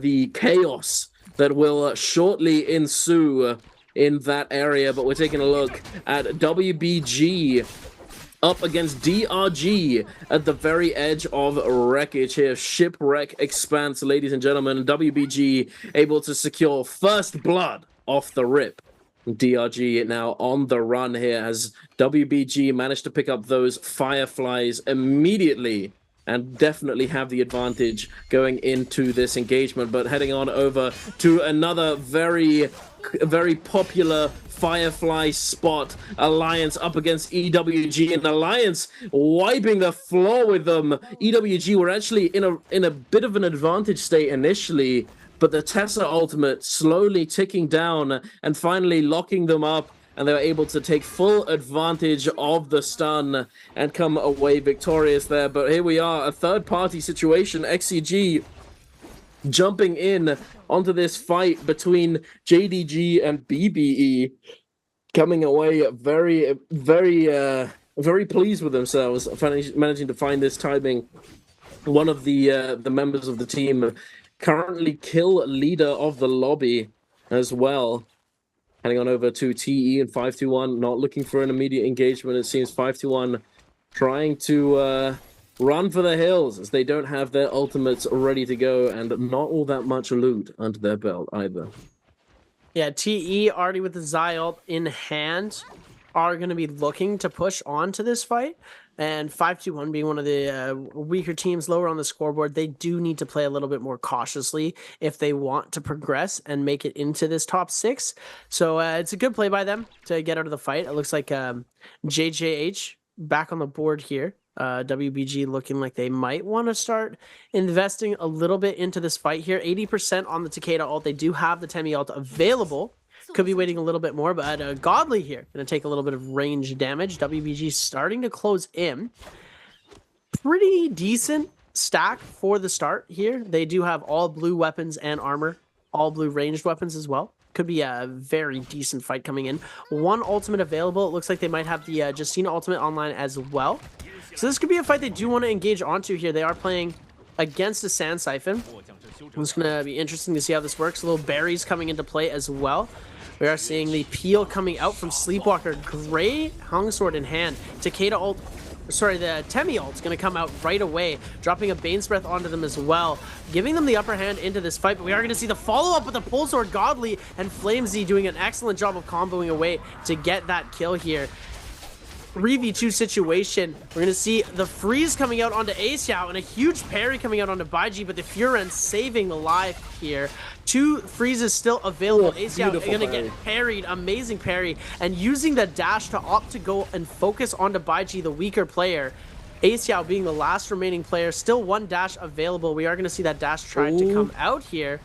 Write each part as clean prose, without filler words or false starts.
the chaos that will shortly ensue in that area. But we're taking a look at WBG up against DRG at the very edge of wreckage here. Shipwreck Expanse, ladies and gentlemen. WBG able to secure first blood off the rip. DRG now on the run here as WBG managed to pick up those Fireflies immediately and definitely have the advantage going into this engagement. But heading on over to another very popular Firefly spot, Alliance up against EWG, and Alliance wiping the floor with them. EWG were actually in a bit of an advantage state initially, but the Tessa ultimate slowly ticking down and finally locking them up, and they were able to take full advantage of the stun and come away victorious there. But here we are, a third-party situation. XCG jumping in onto this fight between JDG and BBE, coming away very pleased with themselves, managing to find this timing. One of the members of the team currently kill leader of the lobby as well. Heading on over to TE and 521, not looking for an immediate engagement. It seems 521 trying to run for the hills as they don't have their ultimates ready to go and not all that much loot under their belt either. Yeah, TE already with the Xi ult in hand are going to be looking to push on to this fight. And 521 being one of the weaker teams lower on the scoreboard, they do need to play a little bit more cautiously if they want to progress and make it into this top 6. So it's a good play by them to get out of the fight. It looks like JJH back on the board here. WBG looking like they might want to start investing a little bit into this fight here. 80% on the Takeda ult. They do have the Temi ult available. Could be waiting a little bit more, but Godly here going to take a little bit of range damage. WBG starting to close in. Pretty decent stack for the start here. They do have all blue weapons and armor, all blue ranged weapons as well. Could be a very decent fight coming in. One ultimate available. It looks like they might have the Justina ultimate online as well. So this could be a fight they do want to engage onto here. They are playing against a Sand Siphon. It's going to be interesting to see how this works. Little berries coming into play as well. We are seeing the peel coming out from Sleepwalker. Gray Hung Sword in hand. Takeda ult, sorry, the Temi ult's going to come out right away, dropping a Bane's Breath onto them as well, giving them the upper hand into this fight. But we are going to see the follow-up with the Pole Sword. Godly and Flamesy doing an excellent job of comboing away to get that kill here. 3v2 situation. We're going to see the freeze coming out onto Aizen and a huge parry coming out onto Baiji, but the Furen saving the life here. 2 freezes still available. Aizen going to get parried. Amazing parry. And using the dash to opt to go and focus onto Baiji, the weaker player. Aizen being the last remaining player. Still 1 dash available. We are going to see that dash trying to come out here.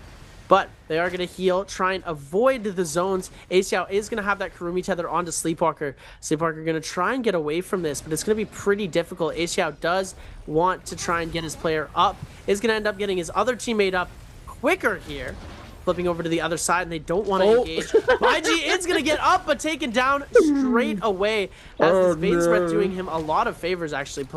But they are going to heal, try and avoid the zones. Aizen is going to have that Kurumi tether onto Sleepwalker. Sleepwalker going to try and get away from this, but it's going to be pretty difficult. Aizen does want to try and get his player up. Is going to end up getting his other teammate up quicker here. Flipping over to the other side, and they don't want to engage. Baiji is going to get up, but taken down straight away. As this Bane's Breath doing him a lot of favors, actually.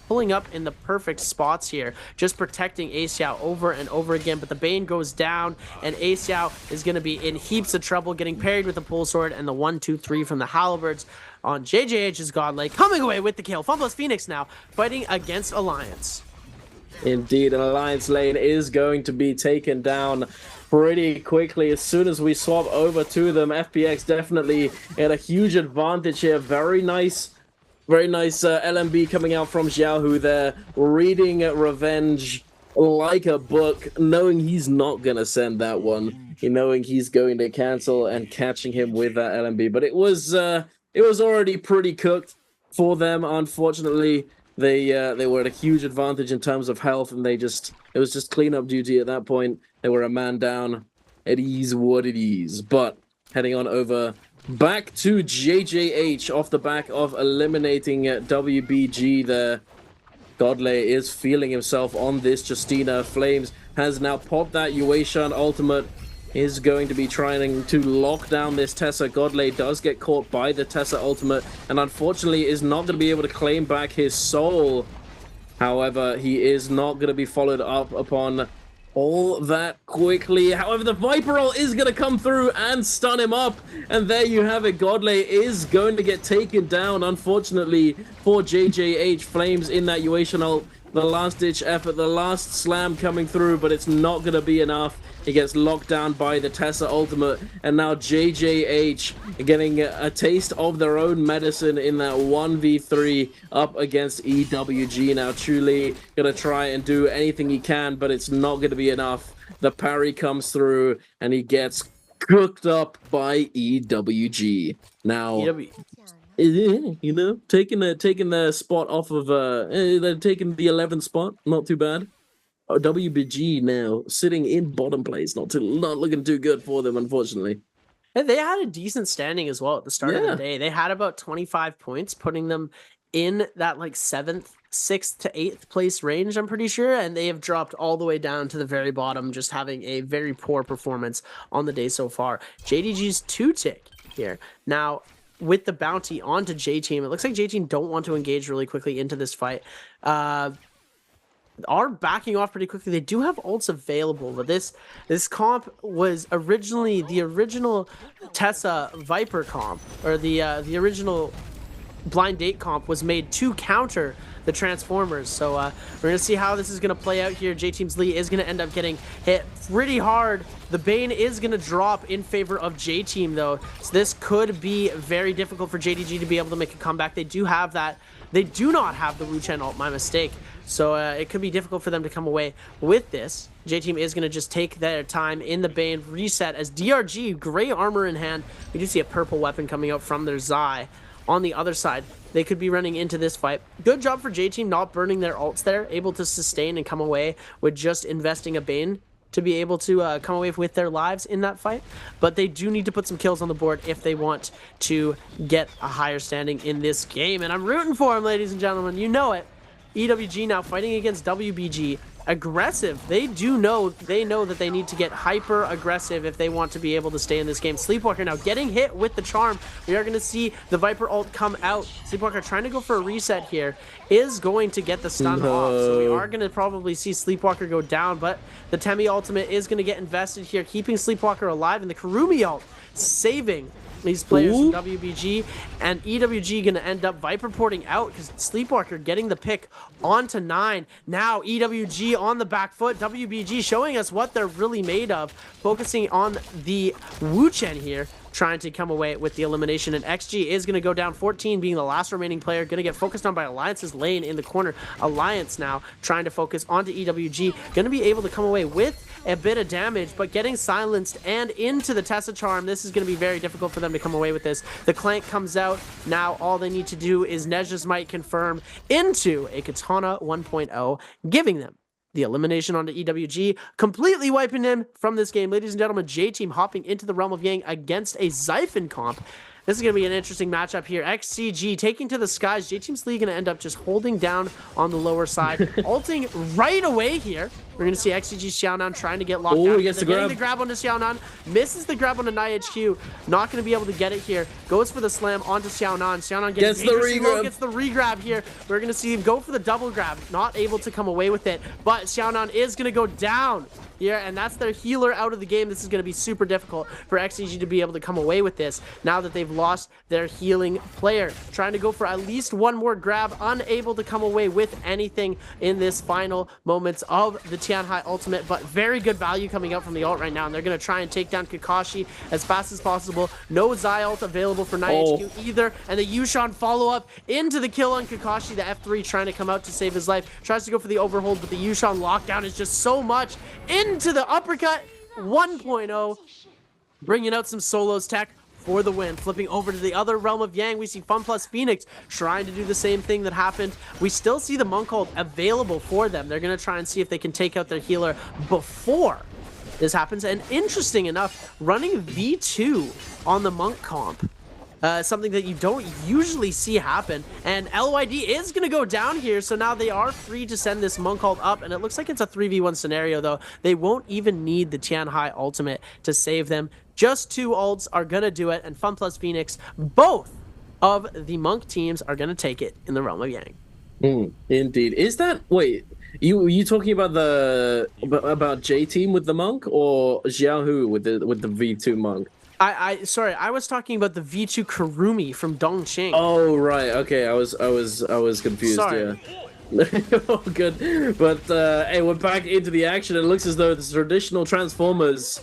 Pulling up in the perfect spots here, just protecting Aizen over and over again, but the Bane goes down, and Aizen is going to be in heaps of trouble, getting parried with the Pole Sword and the 1-2-3 from the Halberds on JJH's Godlike, coming away with the kill. Funplus Phoenix now fighting against Alliance. Indeed, an Alliance lane is going to be taken down pretty quickly as soon as we swap over to them. FPX definitely at a huge advantage here. Very nice LMB coming out from Xiaohu there, reading Revenge like a book, knowing he's not going to send that one, knowing he's going to cancel and catching him with that LMB. But it was already pretty cooked for them. Unfortunately, they were at a huge advantage in terms of health, and it was just cleanup duty at that point. They were a man down. It is what it is. But heading on over back to JJH off the back of eliminating WBG there. Godley is feeling himself on this Justina. Flames has now popped that Yueshan ultimate. Is going to be trying to lock down this Tessa. Godley does get caught by the Tessa ultimate and unfortunately is not going to be able to claim back his soul. However, he is not going to be followed up upon all that quickly. However, the Viper ult is going to come through and stun him up. And there you have it. Godley is going to get taken down, unfortunately, for JJH. Flames in that Uation ult. The last-ditch effort, the last slam coming through, but it's not going to be enough. He gets locked down by the Tessa ultimate, and now JJH getting a taste of their own medicine in that 1v3 up against EWG. Now, truly going to try and do anything he can, but it's not going to be enough. The parry comes through, and he gets cooked up by EWG. Now... you know, taking the spot off of they're taking the 11th spot, not too bad. WBG now sitting in bottom place, not looking too good for them, unfortunately. And they had a decent standing as well at the start of the day. They had about 25 points, putting them in that like 7th, 6th to 8th place range, I'm pretty sure, and they have dropped all the way down to the very bottom, just having a very poor performance on the day so far. JDG's 2-tick here. Now, with the bounty onto J-Team, it looks like J-Team don't want to engage really quickly into this fight. Are backing off pretty quickly. They do have ults available, but this comp was originally the original Tessa Viper comp, or the original Blind Date comp was made to counter the Transformers. So we're going to see how this is going to play out here. J-Team's Lee is going to end up getting hit pretty hard. The Bane is going to drop in favor of J-Team, though. So this could be very difficult for JDG to be able to make a comeback. They do have that. They do not have the Wu Chen ult, my mistake. So it could be difficult for them to come away with this. J-Team is going to just take their time in the Bane, reset as DRG, gray armor in hand. We do see a purple weapon coming out from their Zai. On the other side, they could be running into this fight. Good job for J-Team not burning their ults there, able to sustain and come away with just investing a Bane to be able to come away with their lives in that fight. But they do need to put some kills on the board if they want to get a higher standing in this game. And I'm rooting for them, ladies and gentlemen. You know it. EWG now fighting against WBG. Aggressive. They know that they need to get hyper aggressive if they want to be able to stay in this game. Sleepwalker now getting hit with the charm. We are going to see the Viper ult come out. Sleepwalker trying to go for a reset here is going to get the stun off. So we are going to probably see Sleepwalker go down, but the Temi ultimate is going to get invested here, keeping Sleepwalker alive, and the Kurumi ult saving these players from WBG, and EWG gonna end up Viper porting out because Sleepwalker getting the pick onto 9. Now EWG on the back foot, WBG showing us what they're really made of, focusing on the Wu Chen here, trying to come away with the elimination, and XG is going to go down 14, being the last remaining player, going to get focused on by Alliance's lane in the corner. Alliance now trying to focus onto EWG, going to be able to come away with a bit of damage, but getting silenced and into the Tessa Charm. This is going to be very difficult for them to come away with this. The Clank comes out. Now all they need to do is Nezha's Might confirm into a Katana 1.0, giving them the elimination onto EWG, completely wiping him from this game. Ladies and gentlemen, J-Team hopping into the Realm of Yang against a Xiphon comp. This is going to be an interesting matchup here. XCG taking to the skies. J-Team's Lee going to end up just holding down on the lower side. Ulting right away here. We're going to see XCG Xiaonan trying to get locked down. Gets getting the grab onto Xiaonan. Misses the grab onto NiHQ. Not going to be able to get it here. Goes for the slam onto Xiaonan. Xiaonan gets the regrab. Gets the regrab here. We're going to see him go for the double grab. Not able to come away with it. But Xiaonan is going to go down here, and that's their healer out of the game. This is going to be super difficult for XCG to be able to come away with this now that they've lost their healing player. Trying to go for at least one more grab, unable to come away with anything in this final moments of the Tianhai ultimate, but very good value coming out from the ult right now, and they're going to try and take down Kakashi as fast as possible. No Zai ult available for NiHQ either, and the Yushan follow-up into the kill on Kakashi. The F3 trying to come out to save his life. Tries to go for the overhold, but the Yushan lockdown is just so much. Into the uppercut 1.0, bringing out some solos tech for the win. Flipping over to the other Realm of Yang, we see FunPlus trying to do the same thing that happened. We still see the Monk ult available for them. They're going to try and see if they can take out their healer before this happens. And interesting enough, running V2 on the Monk comp, something that you don't usually see happen, and LYD is going to go down here, so now they are free to send this Monk ult up, and it looks like it's a 3v1 scenario, though. They won't even need the Tianhai ultimate to save them. Just 2 ults are going to do it, and FunPlus, both of the Monk teams are going to take it in the Realm of Yang. Indeed. Is that... Wait, You talking about about J Team with the monk or Xiaohu with the V2 monk? Sorry, I was talking about the V2 Kurumi from Dongqing. Oh right, okay. I was confused. Yeah. Sorry. Oh, good. But hey, we're back into the action. It looks as though the traditional Transformers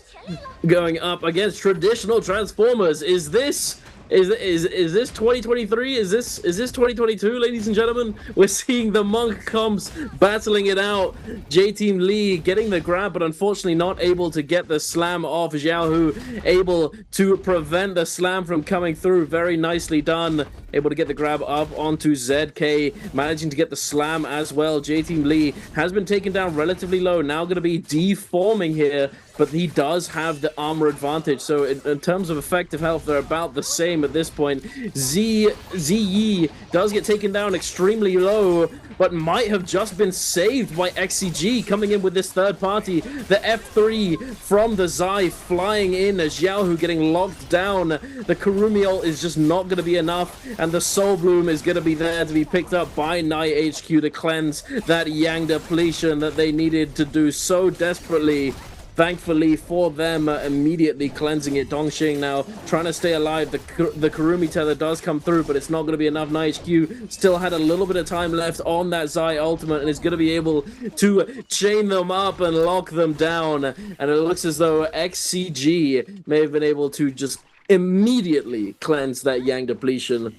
going up against traditional Transformers. Is this 2023? Is this 2022, ladies and gentlemen? We're seeing the monk comps battling it out. J Team Lee getting the grab, but unfortunately not able to get the slam off. Xiaohu able to prevent the slam from coming through. Very nicely done. Able to get the grab up onto ZK, managing to get the slam as well. J Team Lee has been taken down relatively low. Now going to be deforming here, but he does have the armor advantage. So in terms of effective health, they're about the same at this point. Ziyi does get taken down extremely low, but might have just been saved by XCG coming in with this third party. The F3 from the Zai flying in as Xiaohu getting locked down. The Kurumi ult is just not going to be enough, and the Soul Bloom is going to be there to be picked up by Night HQ to cleanse that Yang depletion that they needed to do so desperately. Thankfully for them, immediately cleansing it. Dongqing now trying to stay alive. The Kurumi tether does come through, but it's not going to be enough. Night HQ still had a little bit of time left on that Zai ultimate and is going to be able to chain them up and lock them down. And it looks as though XCG may have been able to just immediately cleanse that Yang depletion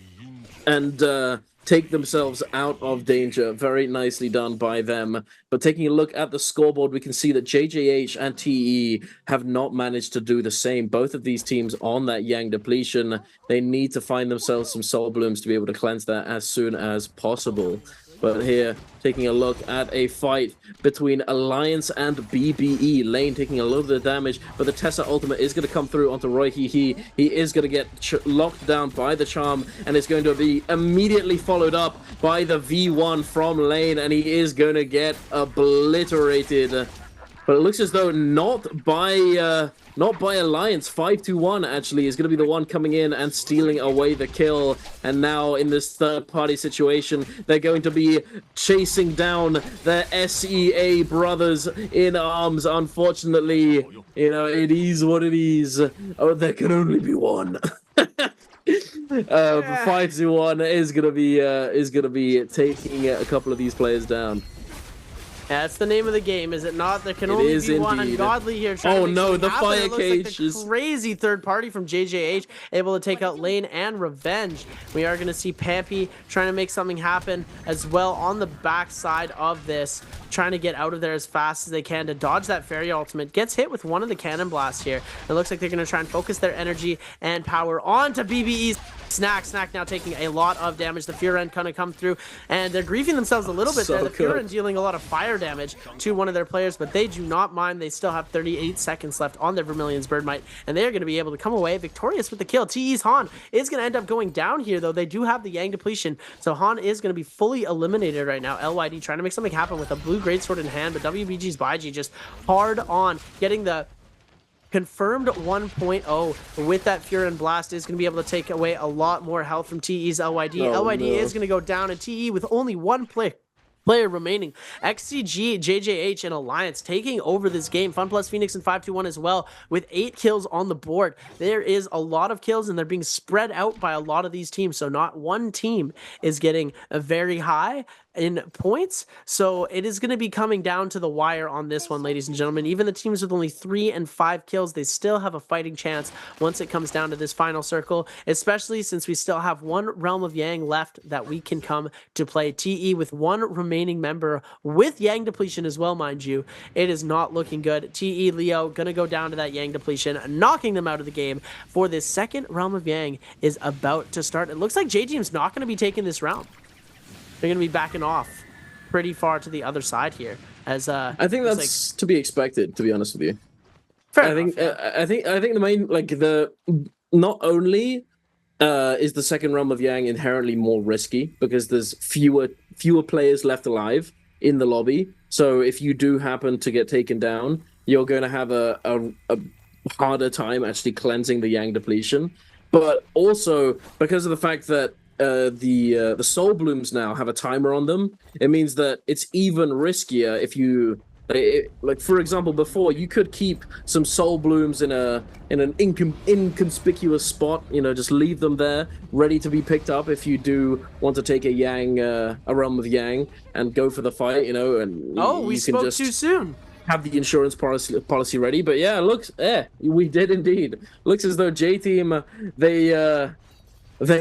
and take themselves out of danger. Very nicely done by them. But taking a look at the scoreboard, we can see that JJH and TE have not managed to do the same. Both of these teams on that Yang depletion, they need to find themselves some Soul Blooms to be able to cleanse that as soon as possible. But here, taking a look at a fight between Alliance and BBE. Lane taking a little bit of damage, but the Tessa ultimate is going to come through onto Roy He is going to get locked down by the charm, and it's going to be immediately followed up by the V1 from Lane, and he is going to get obliterated. But it looks as though not by Alliance. 5-1 actually is going to be the one coming in and stealing away the kill. And now in this third-party situation, they're going to be chasing down the SEA brothers in arms. Unfortunately, you know, it is what it is. Oh, there can only be one. 5-1 is gonna be taking a couple of these players down. That's the name of the game, is it not? There can only be one ungodly here. Oh no, the fire cage is crazy. Third party from JJH able to take out Lane and Revenge. We are going to see Pampy trying to make something happen as well on the backside of this, trying to get out of there as fast as they can to dodge that fairy ultimate. Gets hit with one of the cannon blasts here. It looks like they're going to try and focus their energy and power onto BBE's. Snack now taking a lot of damage. The Furen kind of come through, and they're griefing themselves a little bit there. The Furen dealing a lot of fire damage to one of their players, but they do not mind. They still have 38 seconds left on their Vermilion's Birdmite, and they are going to be able to come away victorious with the kill. TE's Han is going to end up going down here, though. They do have the Yang depletion, so Han is going to be fully eliminated right now. LYD trying to make something happen with a blue greatsword in hand, but WBG's Baiji just hard on getting the confirmed 1.0 with that Furen Blast. Is going to be able to take away a lot more health from TE's LYD. LYD is going to go down, and TE with only one player remaining. XCG, JJH, and Alliance taking over this game. Fun Plus Phoenix and 5-1 as well with 8 kills on the board. There is a lot of kills, and they're being spread out by a lot of these teams, so not one team is getting a very high in points. So it is going to be coming down to the wire on this one, ladies and gentlemen. Even the teams with only 3 and 5 kills, they still have a fighting chance once it comes down to this final circle, especially since we still have one Realm of Yang left that we can come to play. TE with one remaining member with Yang depletion as well, mind you. It is not looking good. TE Leo gonna go down to that Yang depletion, knocking them out of the game for this second Realm of Yang is about to start. It looks like J-Team's not going to be taking this round. They're going to be backing off pretty far to the other side here. As I think that's to be expected, to be honest with you. Fair enough. I think the main, not only is the second Realm of Yang inherently more risky because there's fewer players left alive in the lobby. So if you do happen to get taken down, you're going to have a harder time actually cleansing the Yang depletion. But also because of the fact that the soul blooms now have a timer on them, it means that it's even riskier if you like, for example, before you could keep some soul blooms in an inconspicuous spot, just leave them there ready to be picked up if you do want to take a realm of Yang and go for the fight, and We you can spoke just too soon. have the insurance policy ready. But yeah, looks, we did indeed. Looks as though J Team, they're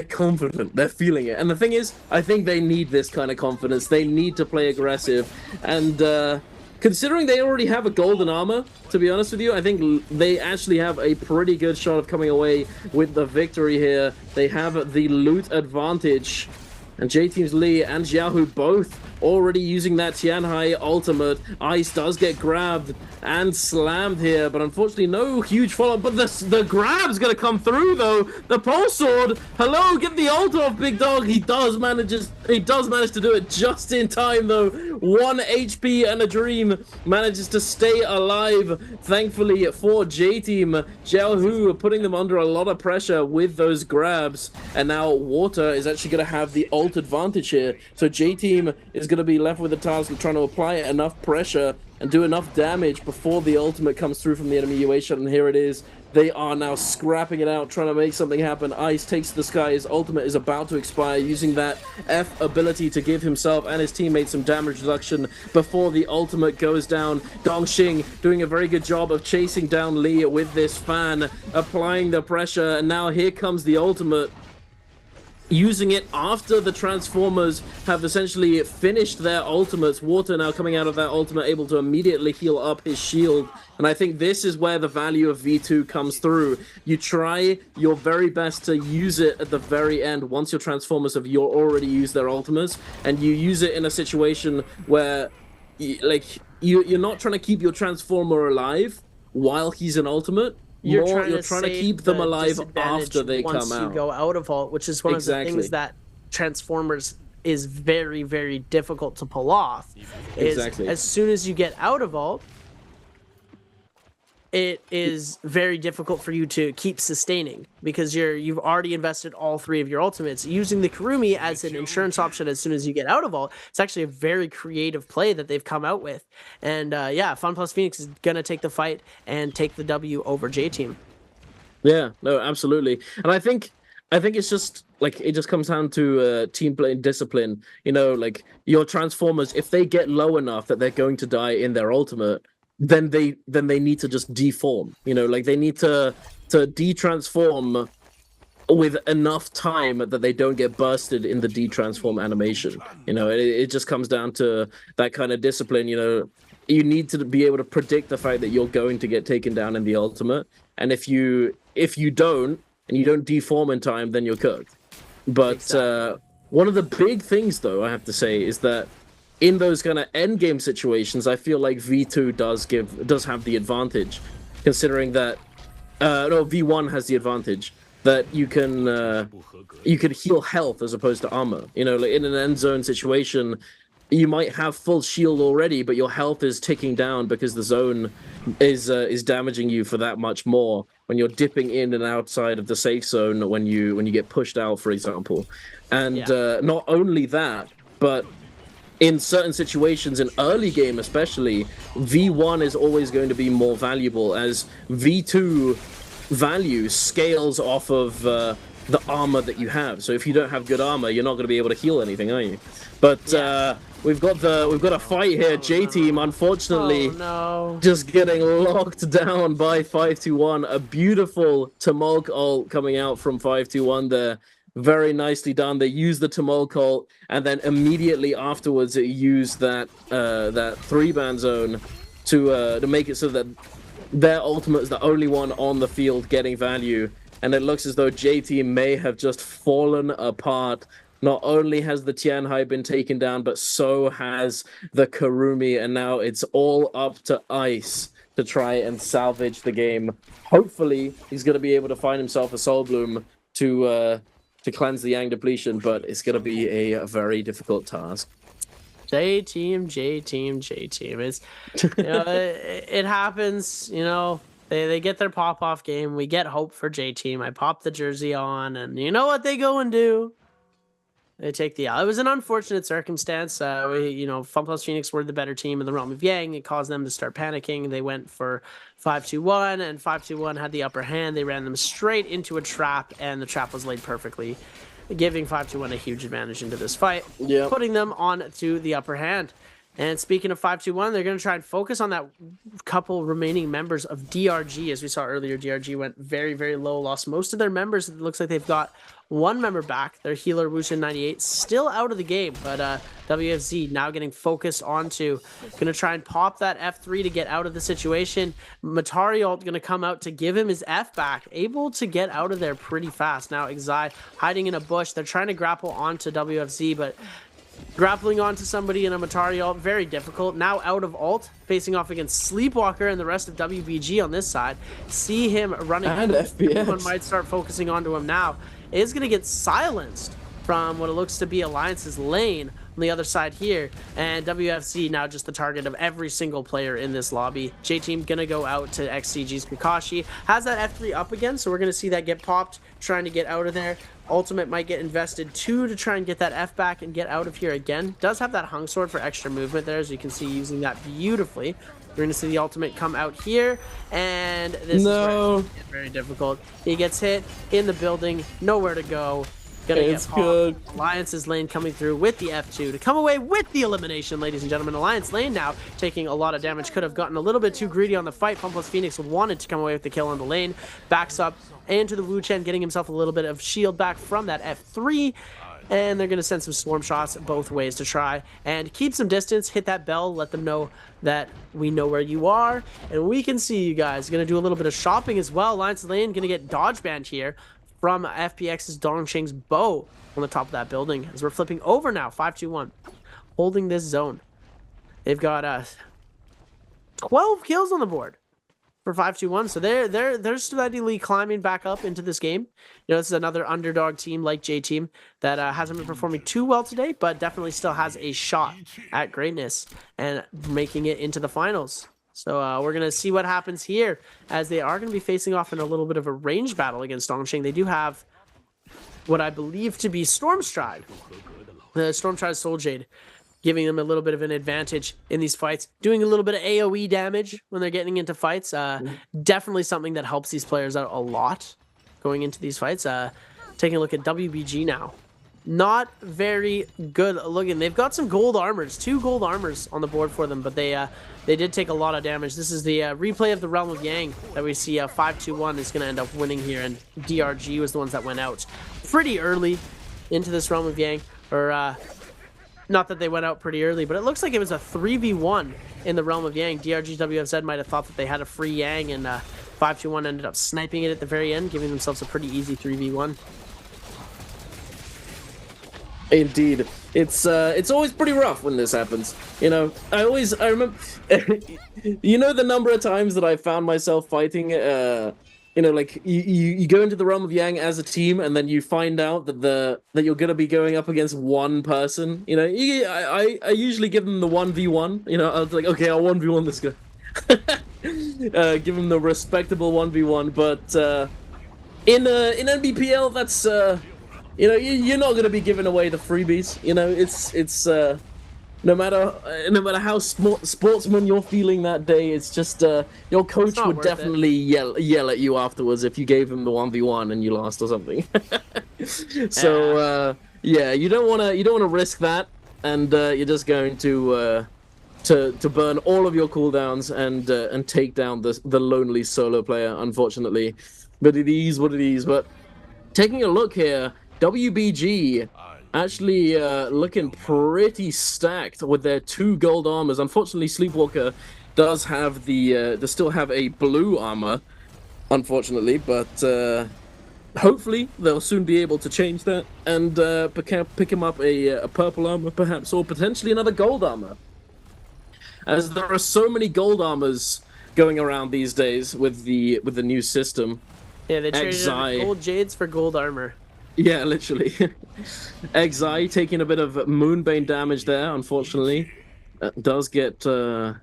confident. They're feeling it. And the thing is, I think they need this kind of confidence. They need to play aggressive. And considering they already have a golden armor, to be honest with you, I think they actually have a pretty good shot of coming away with the victory here. They have the loot advantage. And J-Team's Lee and Xiaohu both already using that Tianhai ultimate. Ice does get grabbed and slammed here, but unfortunately no huge follow-up. But the grab's gonna come through though. The pulse sword, hello, get the ult off, big dog. He does manage to do it just in time though. 1 HP and a dream manages to stay alive. Thankfully for J-Team, Xiaohu putting them under a lot of pressure with those grabs. And now Water is actually gonna have the ult advantage here. So J-Team is going to be left with the task of trying to apply enough pressure and do enough damage before the ultimate comes through from the enemy UA shot. And here it is. They are now scrapping it out, trying to make something happen. Ice takes to the sky. His ultimate is about to expire, using that F ability to give himself and his teammates some damage reduction before the ultimate goes down. Dongxing doing a very good job of chasing down Lee with this fan, applying the pressure. And now here comes the ultimate, using it after the Transformers have essentially finished their ultimates. Water now coming out of that ultimate, able to immediately heal up his shield. And I think this is where the value of V2 comes through. You try your very best to use it at the very end once your Transformers have already used their ultimates, and you use it in a situation where you're not trying to keep your Transformer alive while he's an ultimate. You're trying to keep them alive after they come out. Once you go out of ult, which is one of the things that Transformers is very, very difficult to pull off. Exactly. As soon as you get out of ult, it is very difficult for you to keep sustaining because you've already invested all 3 of your ultimates. Using the Kurumi as an insurance option as soon as you get out of ult, it's actually a very creative play that they've come out with. And yeah, FunPlus Phoenix is gonna take the fight and take the W over J-Team. Yeah, no, absolutely. And I think it's just like, it just comes down to team play and discipline. Like your Transformers, if they get low enough that they're going to die in their ultimate, then they need to just deform. Like they need to de-transform with enough time that they don't get bursted in the de-transform animation. It just comes down to that kind of discipline. You need to be able to predict the fact that you're going to get taken down in the ultimate, and if you don't, and you don't deform in time, then you're cooked. But exactly. One of the big things, though, I have to say, is that in those kind of end game situations, I feel like V2 does have the advantage, considering that V1 has the advantage that you can heal health as opposed to armor. Like in an end zone situation, you might have full shield already, but your health is ticking down because the zone is damaging you for that much more when you're dipping in and outside of the safe zone when you get pushed out, for example. And not only that, but in certain situations, in early game especially, V1 is always going to be more valuable, as V2 value scales off of the armor that you have. So if you don't have good armor, you're not going to be able to heal anything, are you? But we've got a fight here. J-Team, unfortunately, just getting locked down by 521. A beautiful Tumulk ult coming out from 521 there. Very nicely done. They use the Tumulk ult, and then immediately afterwards it used that 3-ban zone to make it so that their ultimate is the only one on the field getting value. And it looks as though J-Team may have just fallen apart. Not only has the Tianhai been taken down, but so has the Kurumi, and now it's all up to Ice to try and salvage the game. Hopefully, he's going to be able to find himself a Soul Bloom to cleanse the Yang depletion, but it's going to be a very difficult task. J-Team. It's, it happens, They get their pop-off game. We get hope for J-Team. I pop the jersey on, and you know what they go and do? They take the L. It was an unfortunate circumstance. FunPlus Phoenix were the better team in the realm of Yang. It caused them to start panicking. They went for 5-2-1, and 5-2-1 had the upper hand. They ran them straight into a trap, and the trap was laid perfectly, giving 5-2-1 a huge advantage into this fight, putting them on to the upper hand. And speaking of 5-2-1, they're going to try and focus on that couple remaining members of DRG. As we saw earlier, DRG went very, very low, lost most of their members. It looks like they've got one member back. Their healer, Wushin98, still out of the game. But WFZ now getting focused onto, going to try and pop that F3 to get out of the situation. Matarialt going to come out to give him his F back, able to get out of there pretty fast. Now, Exai hiding in a bush. They're trying to grapple onto WFZ, but grappling onto somebody in a Matari ult, very difficult. Now out of ult, facing off against Sleepwalker and the rest of WBG on this side. See him running. And FPS. One might start focusing onto him now. Is going to get silenced from what it looks to be Alliance's lane on the other side here. And WFC now just the target of every single player in this lobby. J-Team going to go out to XCG's Kakashi. Has that F3 up again, so we're going to see that get popped, trying to get out of there. Ultimate might get invested too to try and get that F back and get out of here again. Does have that hung sword for extra movement there, as you can see, using that beautifully. We're going to see the ultimate come out here, and this is where it's very difficult. He gets hit in the building, nowhere to go. Gonna get good. Alliance's lane coming through with the F2 to come away with the elimination, ladies and gentlemen. Alliance lane now taking a lot of damage. Could have gotten a little bit too greedy on the fight. FunPlus Phoenix wanted to come away with the kill on the lane. Backs up into the Wu Chen, getting himself a little bit of shield back from that F3. And they're going to send some swarm shots both ways to try and keep some distance. Hit that bell, let them know that we know where you are, and we can see you guys. Going to do a little bit of shopping as well. Alliance lane going to get dodge banned here from FPX's Dongqing's bow on the top of that building. As we're flipping over now, 5-2-1, holding this zone. They've got 12 kills on the board for 5-2-1, so they're steadily climbing back up into this game. You know, this is another underdog team like J-Team that hasn't been performing too well today, but definitely still has a shot at greatness and making it into the finals. So we're going to see what happens here, as they are going to be facing off in a little bit of a range battle against Dongqing. They do have what I believe to be Stormstride. The Stormstride Soul Jade, giving them a little bit of an advantage in these fights, doing a little bit of AoE damage when they're getting into fights. Definitely something that helps these players out a lot going into these fights. Taking a look at WBG now. Not very good looking. They've got some gold armors, 2 gold armors on the board for them, but they did take a lot of damage. This is the replay of the Realm of Yang that we see. 5-2-1 is going to end up winning here, and DRG was the ones that went out pretty early into this Realm of Yang. Or not that they went out pretty early, but it looks like it was a 3v1 in the Realm of Yang. DRG WFZ might have thought that they had a free Yang, and 5-2-1 ended up sniping it at the very end, giving themselves a pretty easy 3v1. Indeed, it's always pretty rough when this happens. You know, I remember, you know, the number of times that I found myself fighting. You know, like you go into the Realm of Yang as a team, and then you find out that you're gonna be going up against one person. You know, I usually give them the 1v1. You know, I was like, okay, I'll 1v1 this guy. Give him the respectable 1v1, but in NBPL, that's you know, you're not gonna be giving away the freebies. You know, it's no matter how sportsman you're feeling that day, it's just your coach would definitely yell at you afterwards if you gave him the 1v1 and you lost or something. So yeah, you don't wanna risk that, and you're just going to burn all of your cooldowns and take down the lonely solo player, unfortunately. But it is what it is. But taking a look here, WBG actually looking pretty stacked with their 2 gold armors. Unfortunately, Sleepwalker does have does still have a blue armor, unfortunately, but hopefully they'll soon be able to change that and pick him up a purple armor, perhaps, or potentially another gold armor, as there are so many gold armors going around these days with the new system. Yeah, they traded gold jades for gold armor. Yeah, literally. Exai taking a bit of Moonbane damage there, unfortunately. Does get a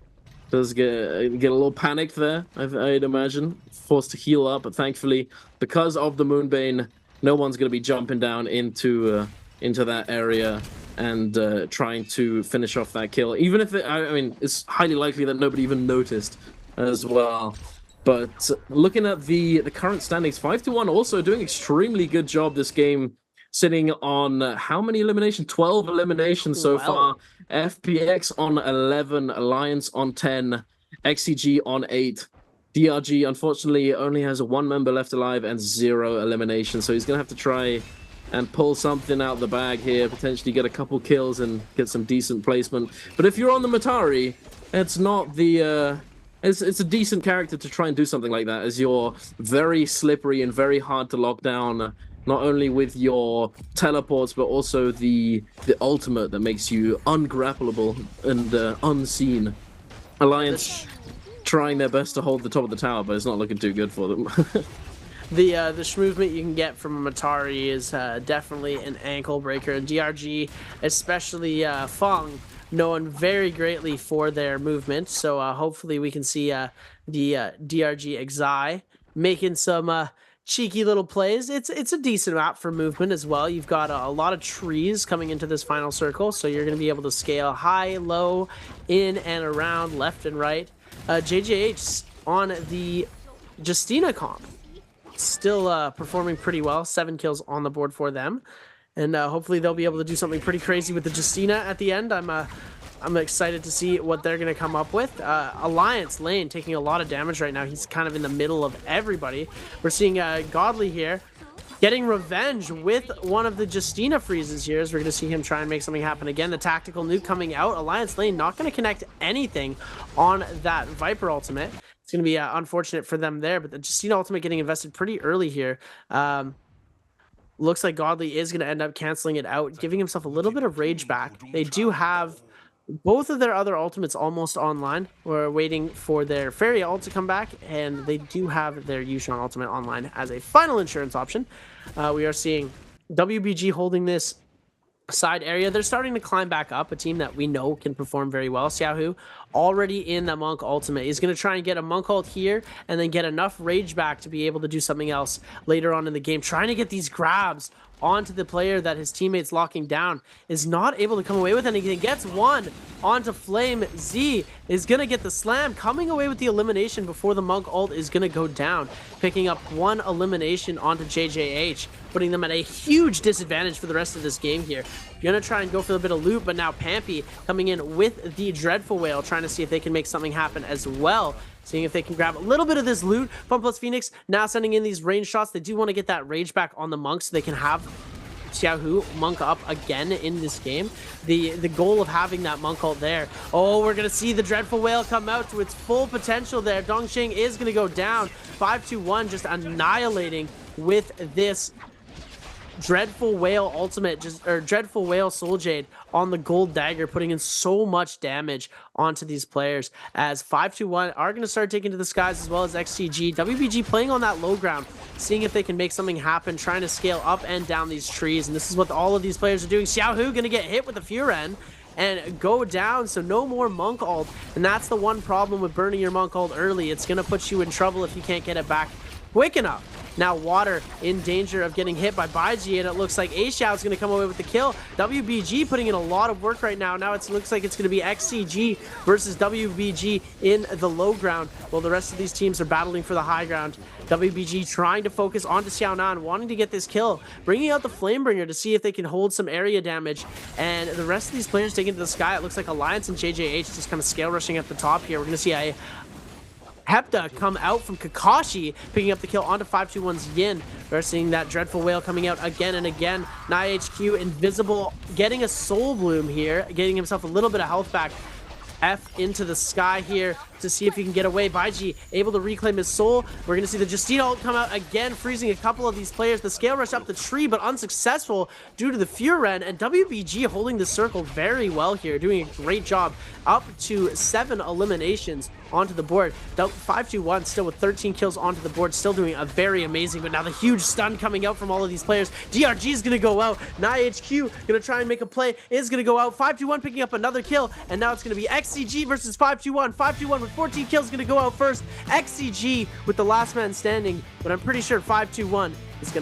little panicked there, I'd imagine. Forced to heal up, but thankfully, because of the Moonbane, no one's going to be jumping down into into that area and trying to finish off that kill. Even if I mean, it's highly likely that nobody even noticed as well. But looking at the current standings, 5-1 also doing extremely good job this game, sitting on how many eliminations? 12 eliminations so far. FPX on 11, Alliance on 10, XCG on 8. DRG, unfortunately, only has one member left alive and 0 eliminations, so he's going to have to try and pull something out the bag here, potentially get a couple kills and get some decent placement. But if you're on the Matari, it's not the... It's a decent character to try and do something like that, as you're very slippery and very hard to lock down, not only with your teleports, but also the ultimate that makes you ungrappleable and unseen. Alliance trying their best to hold the top of the tower, but it's not looking too good for them. The movement you can get from a Matari is definitely an ankle breaker. And DRG, especially Fong, known very greatly for their movement. So hopefully we can see the DRG Exai making some cheeky little plays. It's a decent map for movement as well. You've got a lot of trees coming into this final circle, so you're going to be able to scale high, low, in and around, left and right. JJH on the Justina comp, still performing pretty well. 7 kills on the board for them, and hopefully they'll be able to do something pretty crazy with the Justina at the end. I'm excited to see what they're going to come up with. Alliance Lane taking a lot of damage right now. He's kind of in the middle of everybody. We're seeing Godly here getting revenge with one of the Justina freezes here, as we're going to see him try and make something happen again. The tactical nuke coming out. Alliance Lane not going to connect anything on that Viper ultimate. It's going to be unfortunate for them there, but the Justina ultimate getting invested pretty early here. Looks like Godly is going to end up canceling it out, giving himself a little bit of rage back. They do have both of their other ultimates almost online. We're waiting for their Fairy ult to come back, and they do have their Yushan ultimate online as a final insurance option. We are seeing WBG holding this side area. They're starting to climb back up, a team that we know can perform very well. Xiaohu already in the Monk ultimate. He's going to try and get a Monk ult here and then get enough rage back to be able to do something else later on in the game. Trying to get these grabs onto the player that his teammates locking down, is not able to come away with anything. Gets one onto Flame. Z is going to get the slam, coming away with the elimination before the Monk ult is going to go down, picking up 1 elimination onto JJH, putting them at a huge disadvantage for the rest of this game here. Gonna try and go for a bit of loot, but now Pampy coming in with the Dreadful Whale, trying to see if they can make something happen as well. Seeing if they can grab a little bit of this loot. Fun plus Phoenix now sending in these range shots. They do want to get that rage back on the Monk so they can have Xiaohu Monk up again in this game. The goal of having that Monk ult there. Oh, we're going to see the Dreadful Whale come out to its full potential there. Dongxing is going to go down. 5-2-1 just annihilating with this Dreadful Whale ultimate, Dreadful Whale Soul Jade on the gold dagger, putting in so much damage onto these players, as 5-2-1 are going to start taking to the skies, as well as XCG. WBG playing on that low ground, seeing if they can make something happen, trying to scale up and down these trees, and this is what all of these players are doing. Xiaohu going to get hit with the Furen and go down, so no more Monk ult, and that's the one problem with burning your Monk ult early. It's going to put you in trouble if you can't get it back quick enough. Now Water in danger of getting hit by Baiji, and it looks like A-Shao is going to come away with the kill. WBG putting in a lot of work right now. Now it looks like it's going to be XCG versus WBG in the low ground, while the rest of these teams are battling for the high ground. WBG trying to focus onto Xiaonan, wanting to get this kill, bringing out the Flamebringer to see if they can hold some area damage, and the rest of these players taking to the sky. It looks like Alliance and JJH just kind of scale rushing at the top here. We're going to see a Hepta come out from Kakashi, picking up the kill onto 5-2-1's Yin. We're seeing that Dreadful Whale coming out again and again. NiHQ Invisible getting a Soul Bloom here, getting himself a little bit of health back. F into the sky here to see if he can get away. Baiji able to reclaim his soul. We're going to see the Justina ult come out again, freezing a couple of these players. The scale rush up the tree, but unsuccessful due to the Furen, and WBG holding the circle very well here, doing a great job. Up to 7 eliminations onto the board. 5-2-1 still with 13 kills onto the board, still doing a very amazing, but now the huge stun coming out from all of these players. DRG is going to go out. NiHQ going to try and make a play, is going to go out. 5-2-1 picking up another kill, and now it's going to be XCG versus 5-2-1. 5-2-1 with 14 kills going to go out first. XCG with the last man standing, but I'm pretty sure 5-2-1